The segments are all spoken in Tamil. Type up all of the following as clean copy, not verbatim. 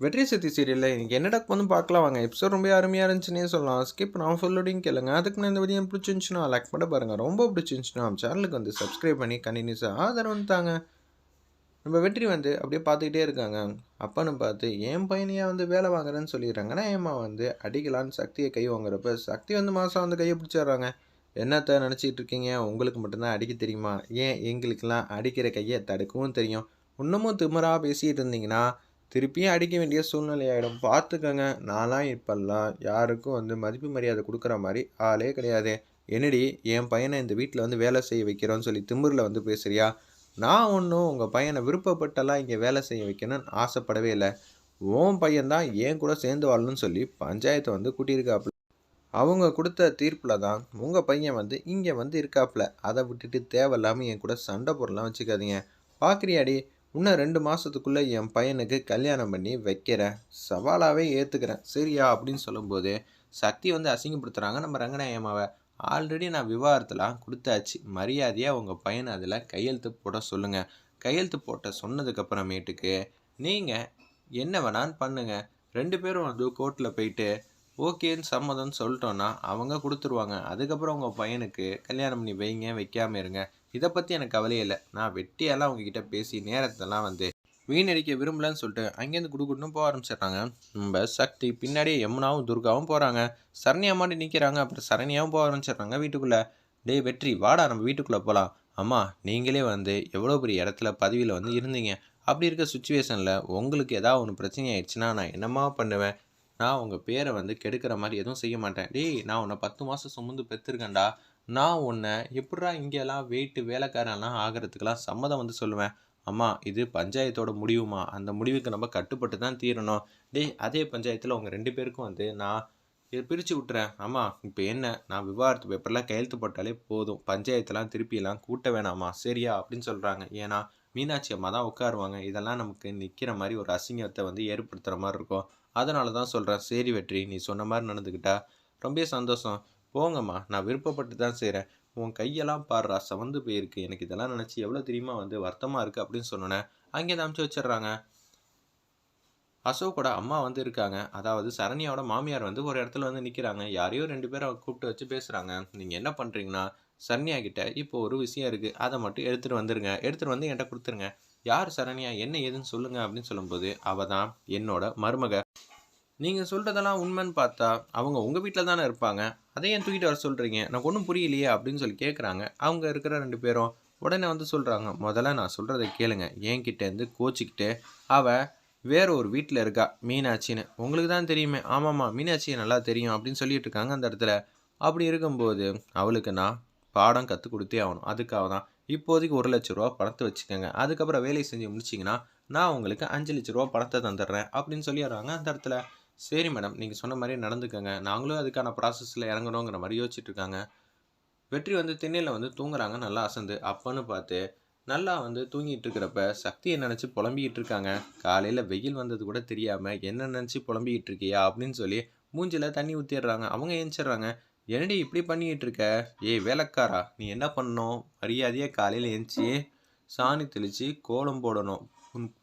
வெற்றி சித்தி சீரியல்ல இன்னைக்கு என்னடா வந்து பார்க்கலாம் வாங்க. எபிசோட் ரொம்ப அருமையா இருந்துச்சுன்னே சொல்லலாம். ஸ்கிப் பண்ணாம ஃபுல்லோடையும் கேளுங்க. அதுக்கு நான் இந்த வீடியோ பிடிச்சிருந்துச்சுன்னா லைக் பண்ண பாருங்க. ரொம்ப பிடிச்சிருந்துச்சுன்னா நம்ம சேனலுக்கு வந்து சப்ஸ்கிரைப் பண்ணி கண்டினியூஸா ஆதரவு தாங்க. நம்ம வெற்றி வந்து அப்படியே பார்த்துக்கிட்டே இருக்காங்க. அப்பன்னு பார்த்து என் பையனையா வந்து வேலை வாங்குறேன்னு சொல்லிடுறாங்கன்னா ஏம்மா வந்து அடிக்கலான்னு சக்தியை கை வாங்குறப்ப சக்தி வந்து மாதம் வந்து கையை பிடிச்சிடுறாங்க. என்னத்த நினச்சிட்டு இருக்கீங்க? உங்களுக்கு மட்டும்தான் அடிக்க தெரியுமா? ஏன் எங்களுக்கெல்லாம் அடிக்கிற கையை தடுக்கவும் தெரியும். இன்னமும் திமிரா பேசிகிட்டு இருந்தீங்கன்னா திருப்பியும் அடிக்க வேண்டிய சூழ்நிலை ஆகிடும். பார்த்துக்கங்க. நான்லாம் இப்போல்லாம் யாருக்கும் வந்து மதிப்பு மரியாதை கொடுக்குற மாதிரி ஆளே கிடையாது. என்னடி என் பையனை இந்த வீட்டில் வந்து வேலை செய்ய வைக்கிறோன்னு சொல்லி திமிரில் வந்து பேசுறியா? நான் ஒன்றும் உங்கள் பையனை விருப்பப்பட்டெல்லாம் இங்கே வேலை செய்ய வைக்கணும்னு ஆசைப்படவே இல்லை. உன் பையன்தான் ஏன் கூட சேர்ந்து வாழணும்னு சொல்லி பஞ்சாயத்தை வந்து கூட்டியிருக்காப்புல. அவங்க கொடுத்த தீர்ப்பில் தான் உங்கள் பையன் வந்து இங்கே வந்து இருக்காப்புல. அதை விட்டுட்டு தேவையில்லாமல் என் கூட சண்டை போடலாம் வச்சுக்காதீங்க. பார்க்குறியாடி, இன்னும் 2 மாதத்துக்குள்ளே என் பையனுக்கு கல்யாணம் பண்ணி வைக்கிறேன். சவாலாகவே ஏற்றுக்கிறேன் சரியா அப்படின்னு சொல்லும்போது சக்தி வந்து அசிங்கப்படுத்துகிறாங்க நம்ம ரங்கநாயம்மாவை. ஆல்ரெடி நான் விவாகரத்துலாம் கொடுத்தாச்சு. மரியாதையாக உங்கள் பையனை அதில் கையெழுத்து போட சொல்லுங்கள். கையெழுத்து போட்ட சொன்னதுக்கப்புறமேட்டுக்கு நீங்கள் என்ன வேணான்னு பண்ணுங்கள். 2 பேரும் வந்து கோர்ட்டில் போயிட்டு ஓகேன்னு சம்மதம்னு சொல்லிட்டோன்னா அவங்க கொடுத்துருவாங்க. அதுக்கப்புறம் உங்கள் பையனுக்கு கல்யாணம் பண்ணி வைங்க, வைக்காமல் இருங்க. இதை பற்றி எனக்கு கவலையே இல்லை. நான் வெட்டியெல்லாம் உங்ககிட்ட பேசி நேரத்தெல்லாம் வந்து வீணடிக்க விரும்பலன்னு சொல்லிட்டு அங்கேருந்து குடுக்குன்னு போக ஆரம்பிச்சிடுறாங்க. நம்ம சக்தி பின்னாடியே யமுனாவும் துர்காவும் போகிறாங்க. சரண்யா மாட்டி நிற்கிறாங்க. அப்புறம் சரண்யாவும் போக ஆரம்பிச்சிடுறாங்க வீட்டுக்குள்ளே. டேய் வெற்றி வாடா நம்ம வீட்டுக்குள்ளே போகலாம். அம்மா நீங்களே வந்து எவ்வளோ பெரிய இடத்துல பதவியில் வந்து இருந்தீங்க. அப்படி இருக்க சுச்சுவேஷனில் உங்களுக்கு ஏதாவது ஒன்று பிரச்சனை ஆயிடுச்சுன்னா நான் என்னம்மா பண்ணுவேன்? நான் உங்கள் பேரை வந்து கெடுக்கிற மாதிரி எதுவும் செய்ய மாட்டேன். டேய் நான் உன்னை 10 மாதம் சுமந்து பெற்றுருக்கேன்டா. நான் உன்னை எப்படிடா இங்கெல்லாம் வெயிட்டு வேலைக்காரன்லாம் ஆகிறதுக்கெல்லாம் சம்மதம் வந்து சொல்லுவேன். அம்மா இது பஞ்சாயத்தோட முடிவுமா. அந்த முடிவுக்கு நம்ம கட்டுப்பட்டு தான் தீரணும். டேய் அதே பஞ்சாயத்தில் உங்கள் 2 பேருக்கும் வந்து நான் இதை பிரித்து விட்டுறேன். அம்மா இப்போ என்ன, நான் விவாகரத்து பேப்பர்லாம் கையெழுத்து போட்டாலே போதும். பஞ்சாயத்தெல்லாம் திருப்பியெல்லாம் கூட்ட வேணாமா சரியா அப்படின்னு சொல்கிறாங்க. ஏன்னா மீனாட்சி அம்மா தான் உட்காருவாங்க. இதெல்லாம் நமக்கு நிற்கிற மாதிரி ஒரு அசிங்கத்தை வந்து ஏற்படுத்துகிற மாதிரி இருக்கும். அதனால தான் சொல்கிறேன். சரி வெற்றி, நீ சொன்ன மாதிரி நடந்துக்கிட்டா ரொம்ப சந்தோஷம். போங்கம்மா, நான் விருப்பப்பட்டு தான் செய்கிறேன். உன் கையெல்லாம் பாடுறா சவந்து போயிருக்கு. எனக்கு இதெல்லாம் நினச்சி எவ்வளோ தெரியுமா வந்து வருத்தமாக இருக்குது அப்படின்னு சொன்னோன்னே அங்கேருந்து அமுச்சு வச்சிடுறாங்க. அசோக்கோட அம்மா வந்து இருக்காங்க. அதாவது சரண்யாவோட மாமியார் வந்து ஒரு இடத்துல வந்து நிற்கிறாங்க. யாரையோ 2 பேரை கூப்பிட்டு வச்சு பேசுகிறாங்க. நீங்கள் என்ன பண்ணுறீங்கன்னா சரண்யா கிட்ட இப்போ ஒரு விஷயம் இருக்குது, அதை மட்டும் எடுத்துகிட்டு வந்துருங்க. எடுத்துகிட்டு வந்து என்கிட்ட கொடுத்துருங்க. யார் சரண்யா, என்ன ஏதுன்னு சொல்லுங்கள் அப்படின்னு சொல்லும்போது அவள் தான் என்னோட மருமக. நீங்கள் சொல்கிறதெல்லாம் உண்மைன்னு பார்த்தா அவங்க உங்கள் வீட்டில் தானே இருப்பாங்க. அதை ஏன் தூக்கிட்டு வர சொல்கிறீங்க? எனக்கு ஒன்றும் புரியலையே அப்படின்னு சொல்லி கேட்குறாங்க. அவங்க இருக்கிற 2 பேரும் உடனே வந்து சொல்கிறாங்க, முதல்ல நான் சொல்கிறத கேளுங்க. என்கிட்டேருந்து கோச்சிக்கிட்டு அவள் வேற ஒரு வீட்டில் இருக்கா மீனாட்சின்னு. உங்களுக்கு தான் தெரியுமே. ஆமாம்மா மீனாட்சியை நல்லா தெரியும் அப்படின்னு சொல்லிட்டு இருக்காங்க அந்த இடத்துல. அப்படி இருக்கும்போது அவளுக்கு நான் பாடம் கற்றுக் கொடுத்தே ஆகணும். அதுக்காக தான் இப்போதைக்கு 1,00,000 பணத்தை வச்சுக்கோங்க. அதுக்கப்புறம் வேலையை செஞ்சு முடிச்சிங்கன்னா நான் உங்களுக்கு 5,00,000 பணத்தை தந்துடுறேன் அப்படின்னு சொல்லிடுறாங்க அந்த இடத்துல. சரி மேடம், நீங்கள் சொன்ன மாதிரி நடந்துக்கங்க. நாங்களும் அதுக்கான ப்ராசஸில் இறங்கணுங்கிற மாதிரி யோசிச்சுட்டு இருக்காங்க. வெற்றி வந்து திண்ணையில் வந்து தூங்குறாங்க நல்லா அசந்து. அப்பன்னு பார்த்து நல்லா வந்து தூங்கிட்டு இருக்கிறப்ப சக்தியை நினச்சி புலம்பிக்கிட்டு இருக்காங்க. காலையில் வெயில் வந்தது கூட தெரியாமல் என்ன நினச்சி புலம்பிக்கிட்டு இருக்கியா அப்படின்னு சொல்லி மூஞ்சில் தண்ணி ஊற்றிடுறாங்க. அவங்க ஏஞ்சிடுறாங்க. என்னடி இப்படி பண்ணிக்கிட்டு இருக்க? ஏய் வேலைக்காரா, நீ என்ன பண்ணணும்? மரியாதையாக காலையில் ஏஞ்சி சாணி தெளித்து கோலம் போடணும்.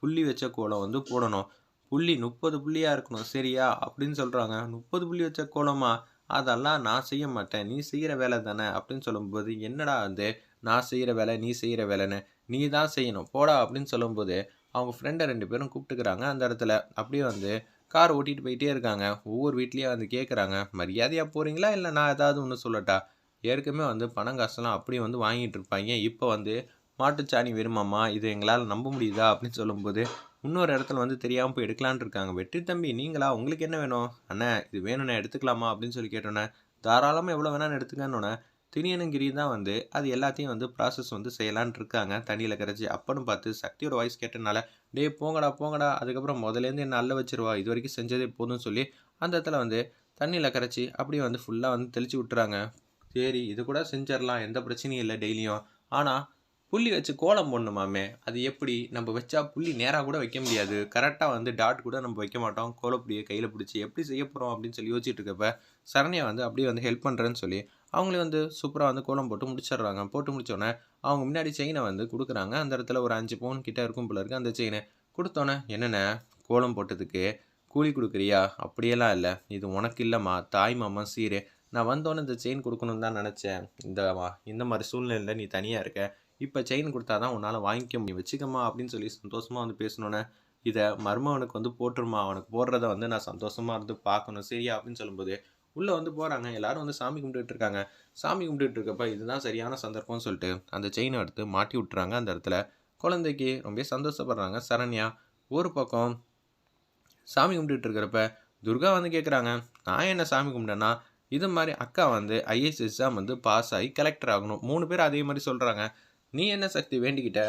புள்ளி வச்ச கோலம் வந்து போடணும். புள்ளி 30 புள்ளியாக இருக்கணும் சரியா அப்படின்னு சொல்கிறாங்க. 30 புள்ளி வச்ச கோலமா? அதெல்லாம் நான் செய்ய மாட்டேன். நீ செய்கிற வேலை தானே அப்படின்னு சொல்லும்போது என்னடா அது நான் செய்கிற வேலை நீ செய்கிற வேலைன்னு, நீ தான் செய்யணும் போடா அப்படின்னு சொல்லும்போது அவங்க ஃப்ரெண்டை 2 பேரும் கூப்பிட்டுக்கிறாங்க அந்த இடத்துல. அப்படியே வந்து கார் ஓட்டிகிட்டு போயிட்டே இருக்காங்க. ஒவ்வொரு வீட்லேயும் வந்து கேட்குறாங்க, மரியாதையாக போகிறீங்களா இல்லை நான் ஏதாவது ஒன்று சொல்லட்டா? ஏற்கனவே வந்து பணம் காசுலாம் அப்படியே வந்து வாங்கிட்டு இருப்பாங்க. இப்போ வந்து மாட்டுச்சாணி வேணுமாம்மா, இது எங்களால் நம்ப முடியுதா அப்படின்னு சொல்லும்போது இன்னொரு இடத்துல வந்து தெரியாமல் போய் எடுக்கலான்னு இருக்காங்க. வெற்றி தம்பி நீங்களா, உங்களுக்கு என்ன வேணும்? அண்ணே இது வேணுண்ணே எடுத்துக்கலாமா அப்படின்னு சொல்லி கேட்டோன்னே தாராளமாக எவ்வளோ வேணாலும் எடுத்துக்கன்னொன்னே திணியனங்கிரி தான் வந்து அது எல்லாத்தையும் வந்து ப்ராசஸ் வந்து செய்யலான் இருக்காங்க தண்ணியில் கரைச்சி. அப்பன்னு பார்த்து சக்தியோட வாய்ஸ் கேட்டனால டே போங்கடா போங்கடா, அதுக்கப்புறம் முதலேருந்து என்ன அள்ள வச்சிருவா, இது வரைக்கும் செஞ்சதே போதும்னு சொல்லி அந்த இடத்துல வந்து தண்ணியில் கரைச்சி அப்படியே வந்து ஃபுல்லாக வந்து தெளித்து விட்டுறாங்க. சரி இது கூட செஞ்சிடலாம், எந்த பிரச்சனையும் இல்லை டெய்லியும். ஆனால் புள்ளி வச்சு கோலம் போடணுமாமே, அது எப்படி? நம்ம வச்சா புள்ளி நேராக கூட வைக்க முடியாது. கரெக்டாக வந்து டாட் கூட நம்ம வைக்க மாட்டோம். கோலப்பொடியை கையில் பிடிச்சி எப்படி செய்ய போகிறோம் அப்படின்னு சொல்லி யோசிச்சுட்டு இருக்கப்ப சரண்யா வந்து அப்படியே வந்து ஹெல்ப் பண்ணுறேன்னு சொல்லி அவங்களே வந்து சூப்பராக வந்து கோலம் போட்டு முடிச்சிடுறாங்க. போட்டு முடிச்சோடனே அவங்க முன்னாடி செயினை வந்து கொடுக்குறாங்க. அந்த இடத்துல ஒரு 5 பவுன் கிட்ட இருக்கும் போல இருக்குது அந்த செயினை. கொடுத்தோன்னே என்னென்ன கோலம் போட்டதுக்கு கூலி குடுக்குறியா? அப்படியெல்லாம் இல்ல. இது உனக்கு இல்லம்மா, தாய் மாமன் சீரு. நான் வந்தோனே இந்த செயின் குடுக்கணும்னு தான் நெனச்சேன். இந்த மாரி சூழ்நிலையில நீ தனியா இருக்க. இப்ப செயின் குடுத்தா தான் உன்னால வாங்கிக்க முடியும். வச்சுக்கம்மா அப்படின்னு சொல்லி சந்தோஷமா வந்து பேசினோனே, இத மருமகனுக்கு வந்து போட்டுருமா. அவனுக்கு போடுறத வந்து நான் சந்தோஷமா இருந்து பார்க்கணும். சரியா? அப்படின்னு சொல்லும்போது, உள்ள வந்து போறாங்க. எல்லாரும் வந்து சாமி கும்பிட்டுட்டு இருக்காங்க. சாமி கும்பிட்டுட்டு இருக்கப்ப, இதுதான் சரியான சந்தர்ப்பம்னு சொல்லிட்டு, அந்த செயின எடுத்து மாட்டி விட்டுறாங்க அந்த இடத்துல. குழந்தைக்கு ரொம்ப சந்தோஷப்படுறாங்க சரண்யா. ஒரு பக்கம் சாமி கும்பிட்டுட்டு இருக்கிறப்ப, துர்கா வந்து கேட்குறாங்க, "நான் என்ன சாமி கும்பிட்டேன்னா, இது மாரி அக்கா வந்து ஐஏஎஸ் எக்ஸாம் வந்து பாஸ் ஆகி கலெக்டர் ஆகணும்." 3 பேரும் அதே மாரி சொல்றாங்க. "நீ என்ன சக்தி வேண்டிக்கிட்ட?"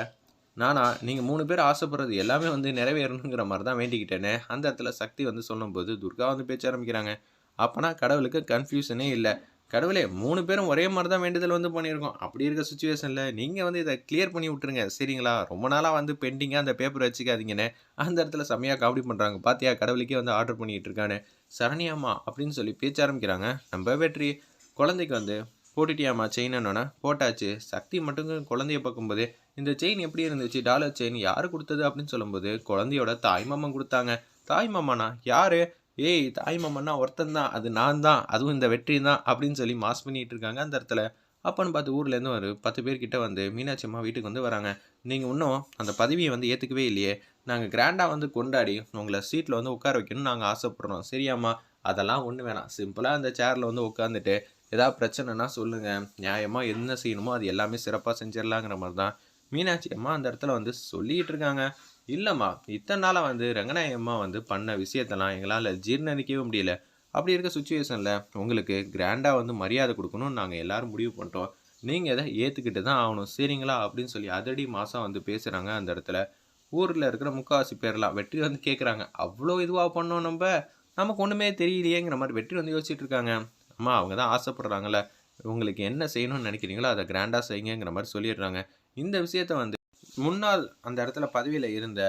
நானா, "நீங்க 3 பேர் ஆசைப்படுறது எல்லாமே வந்து நிறைவேறணுங்கிற மாரி தான் வேண்டிக்கிட்டேன்னு." அந்த இடத்துல சக்தி வந்து சொல்லும்போது, துர்கா வந்து பேச்ச ஆரம்பிக்கிறாங்க. அப்பனா கடவுளுக்கு கன்ஃப்யூஷனே இல்ல. "கடவுளே 3 பேரும் ஒரே மாரி தான் வேண்டுதல் வந்து பண்ணியிருக்கோம். அப்படி இருக்க சிச்சுவேஷன்ல நீங்க வந்து இத கிளியர் பண்ணி விட்டுருங்க. சரிங்களா? ரொம்ப நாளா வந்து பெண்டிங்கா அந்த பேப்பர் வச்சுக்காதீங்கன்னு." அந்த இடத்துல செம்மையா காமெடி பண்றாங்க. "பாத்தியா கடவுளுக்கே வந்து ஆர்டர் பண்ணிட்டு இருக்கான்னு." "சரண்யாம்மா" அப்படின்னு சொல்லி பேச்ச ஆரம்பிக்கிறாங்க. நம்ம வெற்றி குழந்தைக்கு வந்து "போட்டுட்டியாம்மா செயினன்னோனே?" "போட்டாச்சு." சக்தி மட்டும் குழந்தைய பார்க்கும்போது, "இந்த செயின் எப்படி இருந்துச்சு? டாலர் செயின் யாரு குடுத்தது?" அப்படின்னு சொல்லும்போது, குழந்தையோட தாய்மாமன் குடுத்தாங்க. "தாய்மாமனா? யாரு?" "ஏய் தாய்மாமன்னா ஒருத்தன் தான். அது நான் தான். அதுவும் இந்த வெற்றி தான்." அப்படின்னு சொல்லி மாஸ் பண்ணிட்டு இருக்காங்க அந்த இடத்துல. அப்பன்னு பார்த்து ஊர்லேருந்து ஒரு 10 பேர் கிட்ட வந்து மீனாட்சி அம்மா வீட்டுக்கு வந்து வராங்க. "நீங்க இன்னும் அந்த பதவிய வந்து ஏத்துக்கவே இல்லையே. நாங்க கிராண்டா வந்து கொண்டாடி உங்கள சீட்ல வந்து உட்கார வைக்கணும்னு நாங்க ஆசைப்படுறோம். சரியாம்மா?" "அதெல்லாம் ஒண்ணும் வேணாம். சிம்பிளா அந்த சேர்ல வந்து உட்காந்துட்டு, ஏதாவது பிரச்சனைன்னா சொல்லுங்க. நியாயமா என்ன செய்யணுமோ அது எல்லாமே சிறப்பா செஞ்சிடலாங்கிற மாரி தான்." மீனாட்சி அம்மா அந்த இடத்துல வந்து சொல்லிட்டு இருக்காங்க. "இல்லம்மா, இத்தன நாளா வந்து ரங்கநாயகி அம்மா வந்து பண்ண விஷயத்தெல்லாம் எங்களால ஜீர்ணிக்கவே முடியல. அப்படி இருக்க சிச்சுவேஷன்ல உங்களுக்கு கிராண்டா வந்து மரியாதை குடுக்கணும்னு நாங்க எல்லாரும் முடிவு பண்ணிட்டோம். நீங்க இத ஏத்துக்கிட்டு தான் ஆகணும். சரிங்களா?" அப்படின்னு சொல்லி அதடி மாசா வந்து பேசுறாங்க அந்த இடத்துல. ஊர்ல இருக்கிற முக்காவாசி பேர்லாம் வெற்றி வந்து கேட்குறாங்க. "அவ்ளோ இதுவா பண்ணோம் நம்ப? நமக்கு ஒண்ணுமே தெரியலையேங்கிற" மாரி வெற்றி வந்து யோசிச்சுட்டு இருக்காங்க. அம்மா அவங்க தான் ஆசைப்படுறாங்கல்ல. உங்களுக்கு என்ன செய்யணும்னு நினைக்கிறீங்களோ அத கிராண்டா செய்யுங்கங்கிற மாரி சொல்லிடுறாங்க. இந்த விஷயத்த வந்து முன்னாள் அந்த இடத்துல பதவியில இருந்த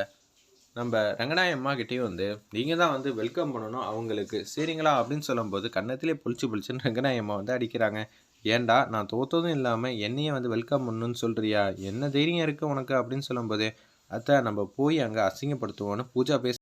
நம்ப ரங்கநாயகி அம்மா கிட்டயும் வந்து, நீங்க தான் வந்து வெல்கம் பண்ணணும் அவங்களுக்கு. சரிங்களா? அப்படின்னு சொல்லும்போது, கன்னத்திலே பளிச்சு பளிச்சுன்னு ரங்கநாயகி அம்மா வந்து அடிக்கிறாங்க. "ஏன்டா நான் தோத்ததும் இல்லாம என்னையே வந்து வெல்கம் பண்ணணும்னு சொல்றியா? என்ன தைரியம் இருக்கு உனக்கு?" அப்படின்னு சொல்லும்போது, "அத்த நம்ப போய் அங்க அசிங்கப்படுத்துவோம்னு" பூஜா பேச